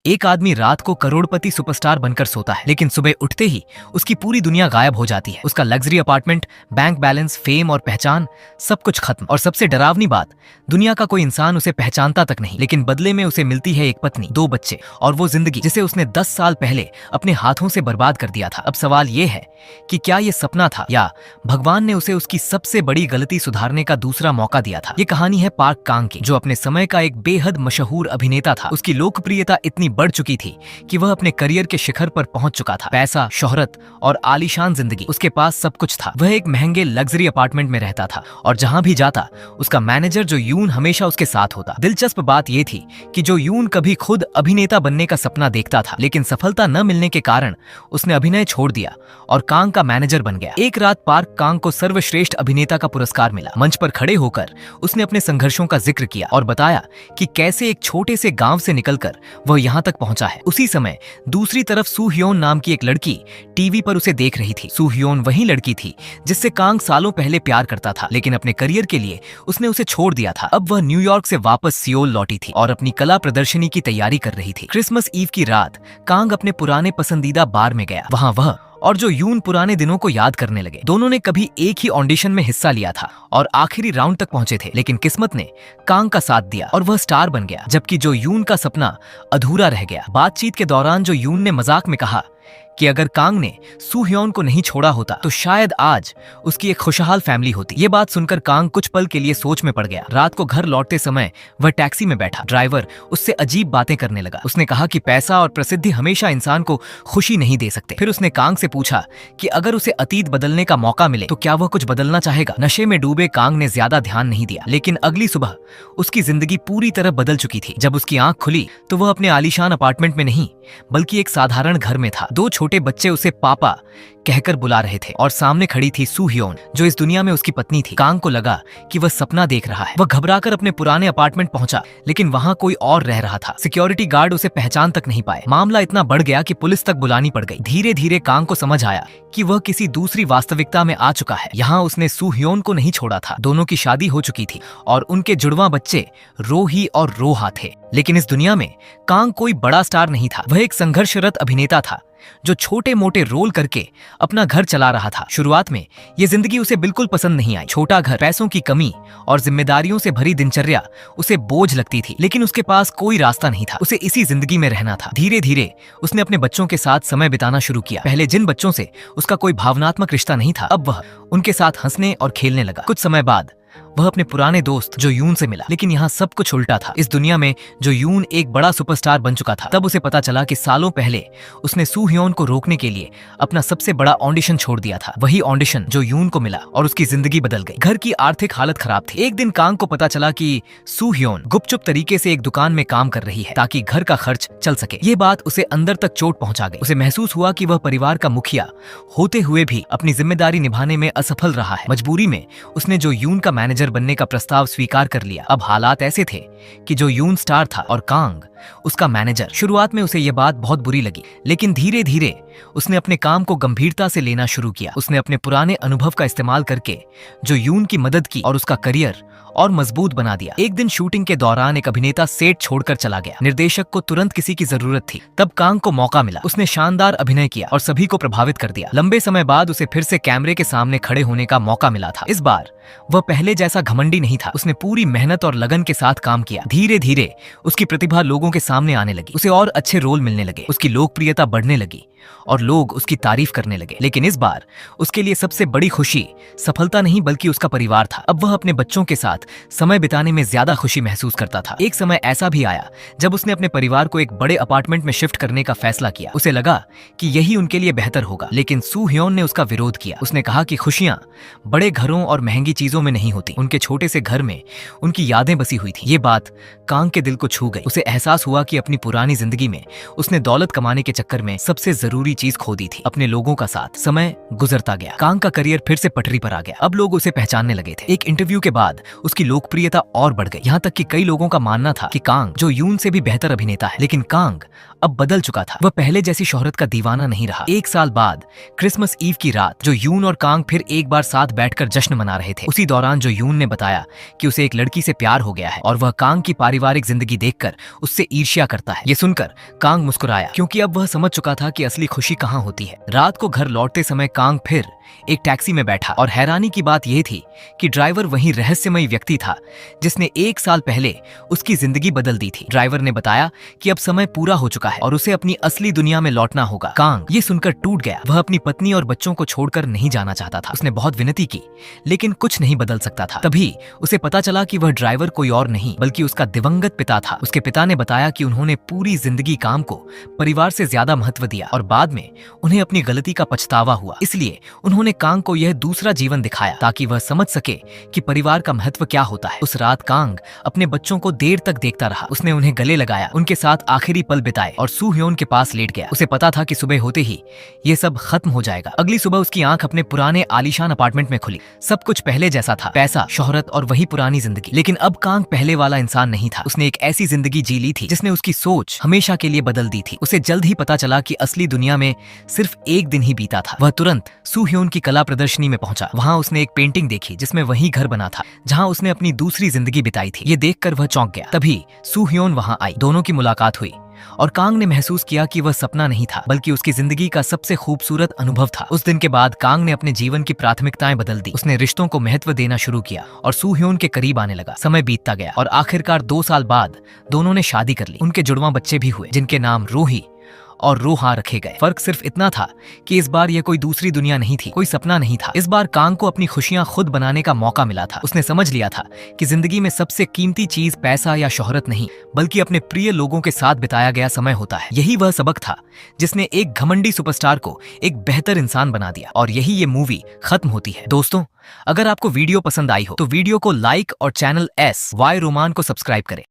एक आदमी रात को करोड़पति सुपरस्टार बनकर सोता है, लेकिन सुबह उठते ही उसकी पूरी दुनिया गायब हो जाती है। उसका luxury apartment, bank balance, fame और पहचान सब कुछ खत्म। और सबसे डरावनी बात, दुनिया का कोई इंसान उसे पहचानता तक नहीं, लेकिन बदले में उसे मिलती है एक पत्नी, 2 बच्चे और वो जिंदगी जिसे उसने 10 साल पहले अपने हाथों से बर्बाद कर दिया था। अब सवाल ये है कि क्या ये सपना था या भगवान ने उसे उसकी सबसे बड़ी गलती सुधारने का दूसरा मौका दिया था। ये कहानी है पार्क कांग की, जो अपने समय का एक बेहद मशहूर अभिनेता था। उसकी लोकप्रियता इतनी बढ़ चुकी थी कि वह अपने करियर के शिखर पर पहुंच चुका था। पैसा, शोहरत और आलीशान जिंदगी, उसके पास सब कुछ था। वह एक महंगे लग्जरी अपार्टमेंट में रहता था और जहां भी जाता उसका मैनेजर जो यून हमेशा उसके साथ होता। दिलचस्प बात यह थी कि जो यून कभी खुद अभिनेता बनने का सपना देखता था, लेकिन सफलता न मिलने के कारण उसने अभिनय छोड़ दिया और कांग का मैनेजर बन गया। एक रात पार्क कांग को सर्वश्रेष्ठ अभिनेता का पुरस्कार मिला। मंच पर खड़े होकर उसने अपने संघर्षों का जिक्र किया और बताया कि कैसे एक छोटे से गांव से निकलकर वह यहां तक पहुंचा है। उसी समय दूसरी तरफ सू ह्योन नाम की एक लड़की टीवी पर उसे देख रही थी। सू ह्योन वही लड़की थी जिससे कांग सालों पहले प्यार करता था, लेकिन अपने करियर के लिए उसने उसे छोड़ दिया था। अब वह न्यूयॉर्क से वापस सियोल लौटी थी और अपनी कला प्रदर्शनी की तैयारी कर रही थी। क्रिसमस ईव की रात कांग अपने पुराने पसंदीदा बार में गया। वहां वह और जो यून पुराने दिनों को याद करने लगे। दोनों ने कभी एक ही ऑडिशन में हिस्सा लिया था और आखिरी राउंड तक पहुंचे थे, लेकिन किस्मत ने कांग का साथ दिया और वह स्टार बन गया, जबकि जो यून का सपना अधूरा रह गया। बातचीत के दौरान जो यून ने मजाक में कहा कि अगर कांग ने सू ह्योन को नहीं छोड़ा होता तो शायद आज उसकी एक खुशहाल फैमिली होती। ये बात सुनकर कांग कुछ पल के लिए सोच में पड़ गया। रात को घर लौटते समय वह टैक्सी में बैठा। ड्राइवर उससे अजीब बातें करने लगा। उसने कहा कि पैसा और प्रसिद्धि हमेशा इंसान को खुशी नहीं दे सकते। फिर उसने कांग से पूछा कि अगर उसे अतीत बदलने का मौका मिले तो क्या वह कुछ बदलना चाहेगा। नशे में डूबे कांग ने ज्यादा ध्यान नहीं दिया, लेकिन अगली सुबह उसकी जिंदगी पूरी तरह बदल चुकी थी। जब उसकी आंख खुली तो वह अपने आलीशान अपार्टमेंट में नहीं बल्कि एक साधारण घर में था। 2 छोटे बच्चे उसे पापा कहकर बुला रहे थे और सामने खड़ी थी सू ह्योन, जो इस दुनिया में उसकी पत्नी थी। कांग को लगा कि वह सपना देख रहा है। वह घबराकर अपने पुराने अपार्टमेंट पहुंचा, लेकिन वहां कोई और रह रहा था। सिक्योरिटी गार्ड उसे पहचान तक नहीं पाए। मामला इतना बढ़ गया कि पुलिस तक बुलानी पड़ गई। धीरे धीरे कांग को समझ आया कि वह किसी दूसरी वास्तविकता में आ चुका है। यहाँ उसने सू ह्योन को नहीं छोड़ा था। दोनों की शादी हो चुकी थी और उनके जुड़वा बच्चे रोही और रोहा थे। लेकिन इस दुनिया में कांग कोई बड़ा स्टार नहीं था। वह एक संघर्षरत अभिनेता था जो छोटे मोटे रोल करके अपना घर चला रहा था। शुरुआत में ये जिंदगी उसे बिल्कुल पसंद नहीं आई। छोटा घर, पैसों की कमी और जिम्मेदारियों से भरी दिनचर्या उसे बोझ लगती थी, लेकिन उसके पास कोई रास्ता नहीं था। उसे इसी जिंदगी में रहना था। धीरे धीरे उसने अपने बच्चों के साथ समय बिताना शुरू किया। पहले जिन बच्चों से उसका कोई भावनात्मक रिश्ता नहीं था, अब वह उनके साथ हंसने और खेलने लगा। कुछ समय बाद वह अपने पुराने दोस्त जो यून से मिला, लेकिन यहाँ सब कुछ उल्टा था। इस दुनिया में जो यून एक बड़ा सुपरस्टार बन चुका था। तब उसे पता चला कि सालों पहले उसने सू ह्योन को रोकने के लिए अपना सबसे बड़ा ऑडिशन छोड़ दिया था। वही ऑडिशन जो यून को मिला और उसकी जिंदगी बदल गई। घर की आर्थिक हालत खराब थी। एक दिन कांग को पता चला कि सू ह्योन गुपचुप तरीके से एक दुकान में काम कर रही है ताकि घर का खर्च चल सके। ये बात उसे अंदर तक चोट पहुंचा गई। उसे महसूस हुआ कि वह परिवार का मुखिया होते हुए भी अपनी जिम्मेदारी निभाने में असफल रहा है। मजबूरी में उसने जो यून का मैनेजर बनने का प्रस्ताव स्वीकार कर लिया। अब हालात ऐसे थे कि जो यून स्टार था और कांग उसका मैनेजर। शुरुआत में उसे यह बात बहुत बुरी लगी, लेकिन धीरे धीरे उसने अपने काम को गंभीरता से लेना शुरू किया। उसने अपने पुराने अनुभव का इस्तेमाल करके जो यून की मदद की और उसका करियर और मजबूत बना दिया। एक दिन शूटिंग के दौरान एक अभिनेता सेट छोड़कर चला गया। निर्देशक को तुरंत किसी की जरूरत थी। तब कांग को मौका मिला। उसने शानदार अभिनय किया और सभी को प्रभावित कर दिया। लंबे समय बाद उसे फिर से कैमरे के सामने खड़े होने का मौका मिला था। इस बार वह पहले जैसा घमंडी नहीं था। उसने पूरी मेहनत और लगन के साथ काम किया। धीरे धीरे उसकी प्रतिभा लोगों के सामने आने लगी। उसे और अच्छे रोल मिलने लगे। उसकी लोकप्रियता बढ़ने लगी और लोग उसकी तारीफ करने लगे। लेकिन इस बार उसके लिए सबसे बड़ी खुशी सफलता नहीं बल्कि उसका परिवार था। अब वह अपने बच्चों के साथ समय बिताने में ज्यादा खुशी महसूस करता था। एक समय ऐसा भी आया जब उसने अपने परिवार को एक बड़े अपार्टमेंट में शिफ्ट करने का फैसला किया। उसे लगा कि यही उनके लिए बेहतर होगा, लेकिन सू ह्योन ने उसका विरोध किया। उसने कहा कि खुशियां बड़े घरों और महंगी चीजों में नहीं होती। उनके छोटे से घर में उनकी यादें बसी हुई थी। ये बात कांग के दिल को छू गई। उसे एहसास हुआ कि अपनी पुरानी जिंदगी में उसने दौलत कमाने के चक्कर में सबसे जरूरी चीज खो दी थी, अपने लोगों का साथ। समय गुजरता गया। कांग का करियर फिर से पटरी पर आ गया। अब लोग उसे पहचानने लगे थे। एक इंटरव्यू के बाद उसकी लोकप्रियता और बढ़ गई। यहाँ तक कि कई लोगों का मानना था कि कांग जो यून से भी बेहतर अभिनेता है। लेकिन कांग अब बदल चुका था। वह पहले जैसी शोहरत का दीवाना नहीं रहा। 1 साल बाद क्रिसमस ईव की रात जो यून और कांग फिर एक बार साथ बैठकर जश्न मना रहे थे, उसी दौरान जो यून ने बताया कि उसे एक लड़की से प्यार हो गया है और वह कांग की पारिवारिक जिंदगी देखकर उससे ईर्ष्या करता है। ये सुनकर कांग मुस्कुराया, क्योंकि अब वह समझ चुका था कि असली खुशी कहाँ होती है। रात को घर लौटते समय कांग फिर एक टैक्सी में बैठा और हैरानी की बात यह थी कि ड्राइवर वही रहस्यमयी व्यक्ति था जिसने 1 साल पहले उसकी जिंदगी बदल दी थी। ड्राइवर ने बताया कि अब समय पूरा हो चुका है और उसे अपनी असली दुनिया में लौटना होगा। कांग ये सुनकर टूट गया। वह अपनी पत्नी और बच्चों को छोड़कर नहीं जाना चाहता था। उसने बहुत विनती की, लेकिन कुछ नहीं बदल सकता था। तभी उसे पता चला कि वह ड्राइवर कोई और नहीं बल्कि उसका दिवंगत पिता था। उसके पिता ने बताया कि उन्होंने पूरी जिंदगी काम को परिवार से ज्यादा महत्व दिया और बाद में उन्हें अपनी गलती का पछतावा हुआ। इसलिए उन्होंने कांग को यह दूसरा जीवन दिखाया ताकि वह समझ सके कि परिवार का महत्व क्या होता है। उस रात कांग अपने बच्चों को देर तक देखता रहा। उसने उन्हें गले लगाया, उनके साथ आखिरी पल बिताए और सू ह्योन के पास लेट गया। उसे पता था कि सुबह होते ही ये सब खत्म हो जाएगा। अगली सुबह उसकी आंख अपने पुराने आलीशान अपार्टमेंट में खुली। सब कुछ पहले जैसा था, पैसा, शोहरत और वही पुरानी जिंदगी। लेकिन अब कांग पहले वाला इंसान नहीं था। उसने एक ऐसी जिंदगी जी ली थी जिसने उसकी सोच हमेशा के लिए बदल दी थी। उसे जल्द ही पता चला कि असली दुनिया में सिर्फ एक दिन ही बीता था। वह तुरंत सू ह्योन की कला प्रदर्शनी में पहुंचा। वहां उसने एक पेंटिंग देखी जिसमें वही घर बना था जहां उसने अपनी दूसरी जिंदगी बिताई थी। ये देखकर वह चौंक गया। तभी सू ह्योन वहां आई। दोनों की मुलाकात हुई और कांग ने महसूस किया कि वह सपना नहीं था बल्कि उसकी जिंदगी का सबसे खूबसूरत अनुभव था। उस दिन के बाद कांग ने अपने जीवन की प्राथमिकताएं बदल दी। उसने रिश्तों को महत्व देना शुरू किया और सू ह्योन के करीब आने लगा। समय बीतता गया और आखिरकार 2 साल बाद दोनों ने शादी कर ली। उनके जुड़वां बच्चे भी हुए जिनके नाम रूही और रोहा रखे गए। फर्क सिर्फ इतना था कि इस बार यह कोई दूसरी दुनिया नहीं थी, कोई सपना नहीं था। इस बार कांग को अपनी खुशियां खुद बनाने का मौका मिला था। उसने समझ लिया था कि जिंदगी में सबसे कीमती चीज पैसा या शोहरत नहीं बल्कि अपने प्रिय लोगों के साथ बिताया गया समय होता है। यही वह सबक था जिसने एक घमंडी सुपरस्टार को एक बेहतर इंसान बना दिया और यही ये मूवी खत्म होती है। दोस्तों, अगर आपको वीडियो पसंद आई हो तो वीडियो को लाइक और चैनल SY रोमान को सब्सक्राइब करें।